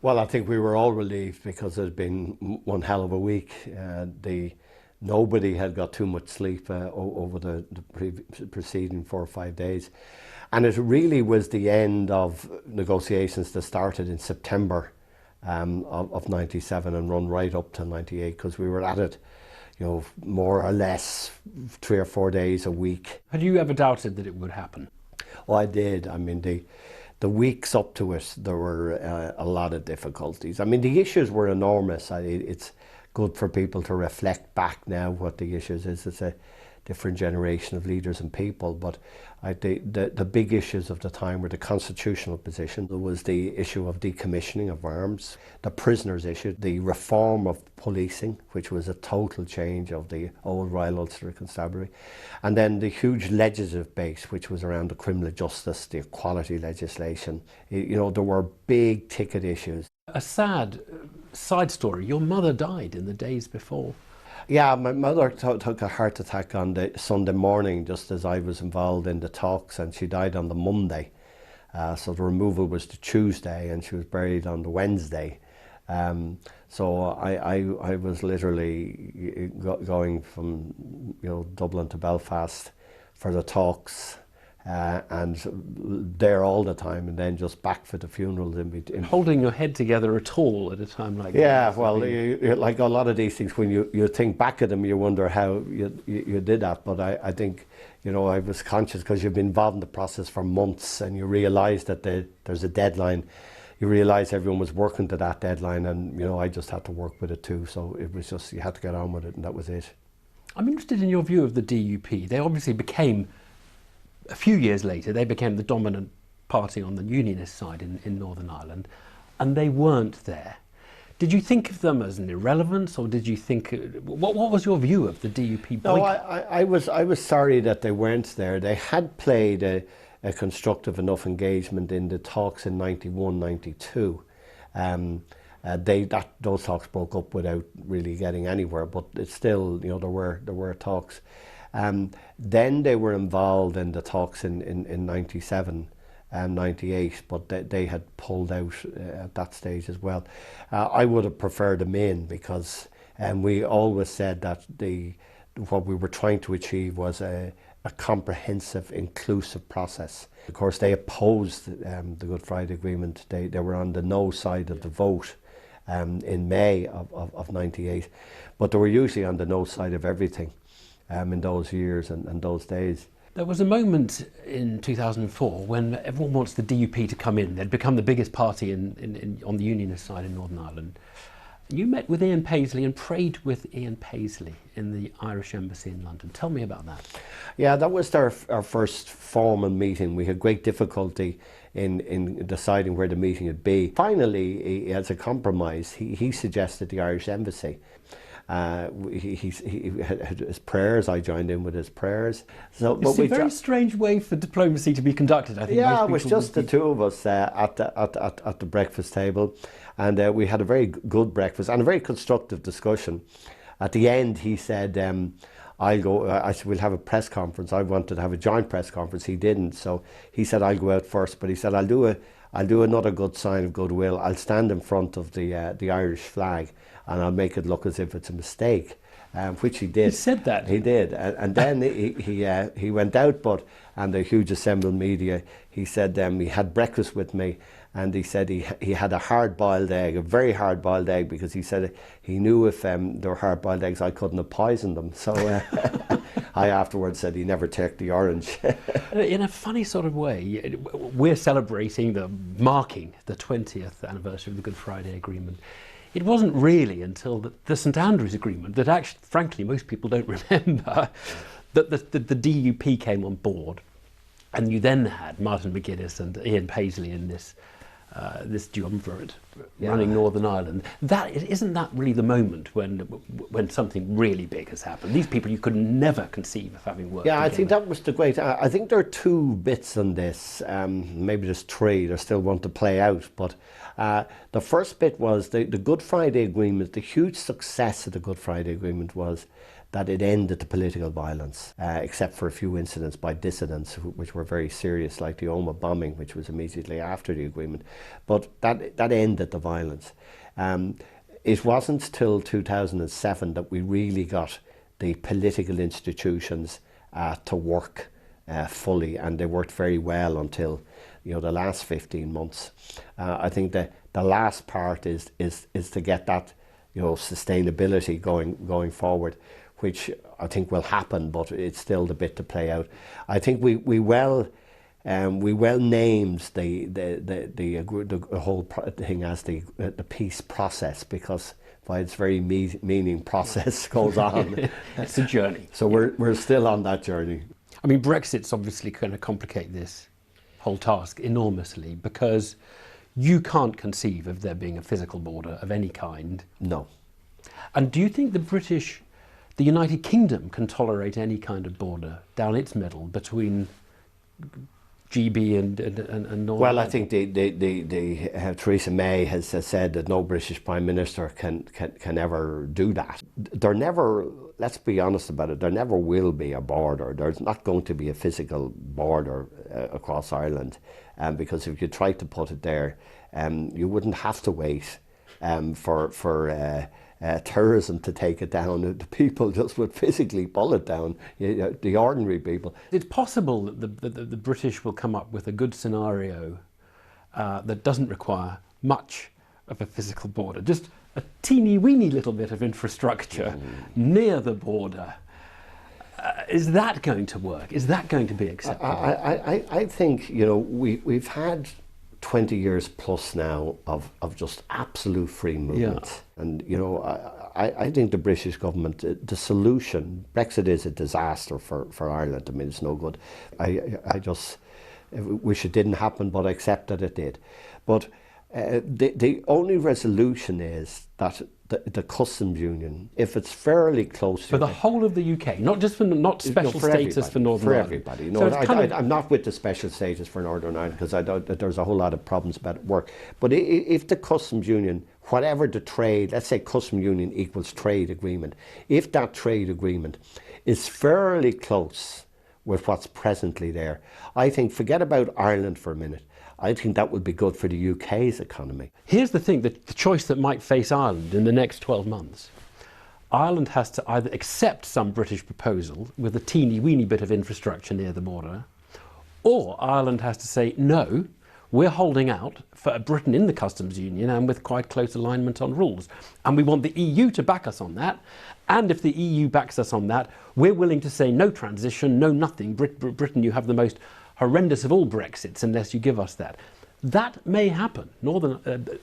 Well, I think we were all relieved because it had been one hell of a week. Nobody had got too much sleep over the preceding 4 or 5 days. And it really was the end of negotiations that started in September of 97 and run right up to 98, because we were at it, more or less 3 or 4 days a week. Had you ever doubted that it would happen? Oh, I did. I mean, the weeks up to it, there were a lot of difficulties. I mean, the issues were enormous. It's good for people to reflect back now what the issues is. It's a different generation of leaders and people, but the big issues of the time were the constitutional position. There was the issue of decommissioning of arms, the prisoners issue, the reform of policing, which was a total change of the old Royal Ulster Constabulary, and then the huge legislative base, which was around the criminal justice, the equality legislation. There were big ticket issues. A sad side story, your mother died in the days before. Yeah, my mother took a heart attack on the Sunday morning, just as I was involved in the talks, and she died on the Monday. So the removal was the Tuesday, and she was buried on the Wednesday. So I was literally going from Dublin to Belfast for the talks, and there all the time, and then just back for the funerals. Holding your head together at all at a time like that? Yeah, well, like a lot of these things, when you think back at them, you wonder how you did that. But I think, I was conscious, because you've been involved in the process for months, and you realise that there's a deadline. You realise everyone was working to that deadline, and I just had to work with it too. So it was just, you had to get on with it, and that was it. I'm interested in your view of the DUP. They obviously became, a few years later, they became the dominant party on the unionist side in Northern Ireland, and they weren't there. Did you think of them as an irrelevance, or did you think, what was your view of the DUP? No, I was sorry that they weren't there. They had played a constructive enough engagement in the talks in 91, 92. Those talks broke up without really getting anywhere, but it's still, there were talks. Then they were involved in the talks in 97 and 98, but they had pulled out at that stage as well. I would have preferred them in, because we always said that what we were trying to achieve was a comprehensive, inclusive process. Of course, they opposed the Good Friday Agreement. They were on the no side of the vote in May of 98, but they were usually on the no side of everything in those years and those days. There was a moment in 2004 when everyone wants the DUP to come in. They'd become the biggest party on the unionist side in Northern Ireland. You met with Ian Paisley and prayed with Ian Paisley in the Irish Embassy in London. Tell me about that. Yeah, that was our first formal meeting. We had great difficulty in deciding where the meeting would be. Finally, as a compromise, he suggested the Irish Embassy. He had his prayers. I joined in with his prayers. So, it's a very strange way for diplomacy to be conducted, I think. Yeah, it was just the two of us at the breakfast table, and we had a very good breakfast and a very constructive discussion. At the end, he said, I'll go, I said, we'll have a press conference. I wanted to have a joint press conference. He didn't, so he said, I'll go out first. But he said, I'll do another good sign of goodwill. I'll stand in front of the Irish flag, and I'll make it look as if it's a mistake, which he did. He said that? He did. And then he went out, and the huge assembled media, he said he had breakfast with me, and he said he had a hard-boiled egg, a very hard-boiled egg, because he said he knew if there were hard-boiled eggs, I couldn't have poisoned them. So I afterwards said he never took the orange. In a funny sort of way, we're celebrating marking the 20th anniversary of the Good Friday Agreement. It wasn't really until the St Andrews Agreement that actually, frankly, most people don't remember, that the DUP came on board. And you then had Martin McGuinness and Ian Paisley in this triumvirate running Northern Ireland. Isn't that really the moment when something really big has happened? These people you could never conceive of having worked together. I think that was the great. I think there are two bits on this. Maybe there's three. There's still one to play out. But the first bit was the Good Friday Agreement. The huge success of the Good Friday Agreement was that it ended the political violence, except for a few incidents by dissidents which were very serious, like the Omagh bombing, which was immediately after the agreement. But that ended the violence. It wasn't till 2007 that we really got the political institutions to work fully, and they worked very well until the last 15 months. I think that the last part is to get that sustainability going forward, which I think will happen, but it's still the bit to play out. I think we well named the whole thing as the peace process, because by its very meaning, process goes on. It's a journey. So we're still on that journey. I mean, Brexit's obviously going to complicate this whole task enormously, because you can't conceive of there being a physical border of any kind. No. And do you think the United Kingdom can tolerate any kind of border down its middle between GB and Northern? Well, I think Theresa May has said that no British Prime Minister can ever do that. There never, let's be honest about it, there never will be a border. There's not going to be a physical border across Ireland, because if you tried to put it there, you wouldn't have to wait for terrorism to take it down. The people just would physically pull it down, the ordinary people. It's possible that the British will come up with a good scenario that doesn't require much of a physical border, just a teeny weeny little bit of infrastructure near the border. Is that going to work? Is that going to be acceptable? I think we've had 20 years plus now of just absolute free movement. Yeah. And I think the British government, the solution, Brexit is a disaster for Ireland. I mean, it's no good. I just wish it didn't happen, but I accept that it did. But the only resolution is that the customs union, if it's fairly close for the whole of the UK, not just not special status for Northern Ireland. For everybody. I'm not with the special status for Northern Ireland, because I don't, there's a whole lot of problems about it work. But if the customs union, whatever the trade, let's say customs union equals trade agreement, if that trade agreement is fairly close with what's presently there, I think, forget about Ireland for a minute, I think that would be good for the UK's economy. Here's the thing, the choice that might face Ireland in the next 12 months. Ireland has to either accept some British proposal with a teeny weeny bit of infrastructure near the border, or Ireland has to say, no, we're holding out for Britain in the customs union and with quite close alignment on rules. And we want the EU to back us on that. And if the EU backs us on that, we're willing to say no transition, no nothing. Britain, you have the most horrendous of all Brexits unless you give us that. That may happen.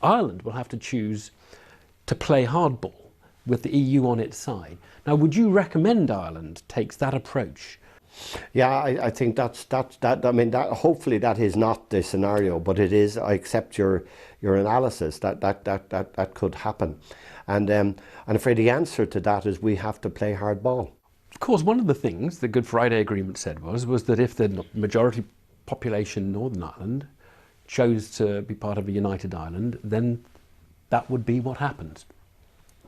Ireland will have to choose to play hardball with the EU on its side. Now, would you recommend Ireland takes that approach? Yeah, I think that's that. I mean, hopefully that is not the scenario, but it is. I accept your analysis that could happen, and I'm afraid the answer to that is we have to play hardball. Of course, one of the things the Good Friday Agreement said was that if the majority population in Northern Ireland chose to be part of a united Ireland, then that would be what happens.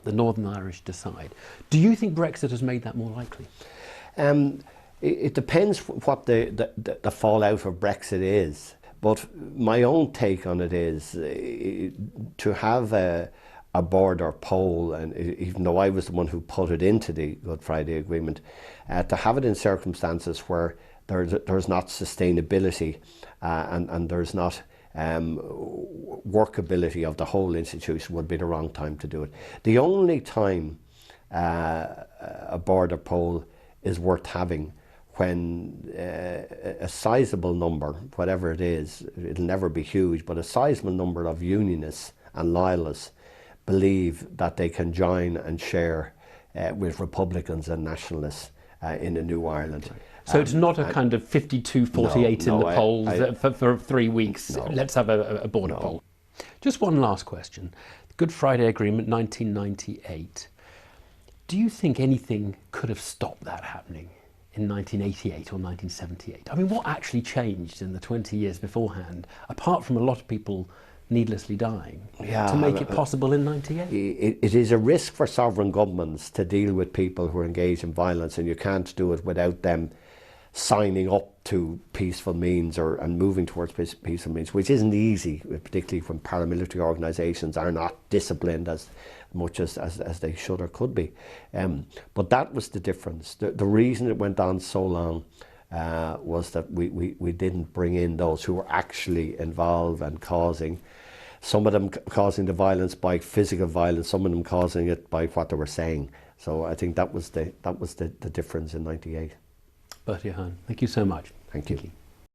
The Northern Irish decide. Do you think Brexit has made that more likely? It depends what the fallout of Brexit is. But my own take on it is to have a border poll, and even though I was the one who put it into the Good Friday Agreement, to have it in circumstances where there's not sustainability and there's not workability of the whole institution would be the wrong time to do it. The only time a border poll is worth having when a sizable number, whatever it is, it'll never be huge, but a sizable number of unionists and loyalists believe that they can join and share with Republicans and nationalists in a new Ireland. So it's not a kind of 52-48 in the polls for 3 weeks. No. Let's have a border poll. Just one last question. Good Friday Agreement 1998. Do you think anything could have stopped that happening in 1988 or 1978? I mean, what actually changed in the 20 years beforehand, apart from a lot of people needlessly dying Yeah, to make it possible in 98? It is a risk for sovereign governments to deal with people who are engaged in violence, and you can't do it without them signing up to peaceful means and moving towards peaceful means, which isn't easy, particularly when paramilitary organisations are not disciplined as much as they should or could be. But that was the difference. The reason it went on so long was that we didn't bring in those who were actually involved and causing, some of them causing the violence by physical violence, some of them causing it by what they were saying. So I think that was the difference in 98. Bertie Ahern, thank you so much. Thank you.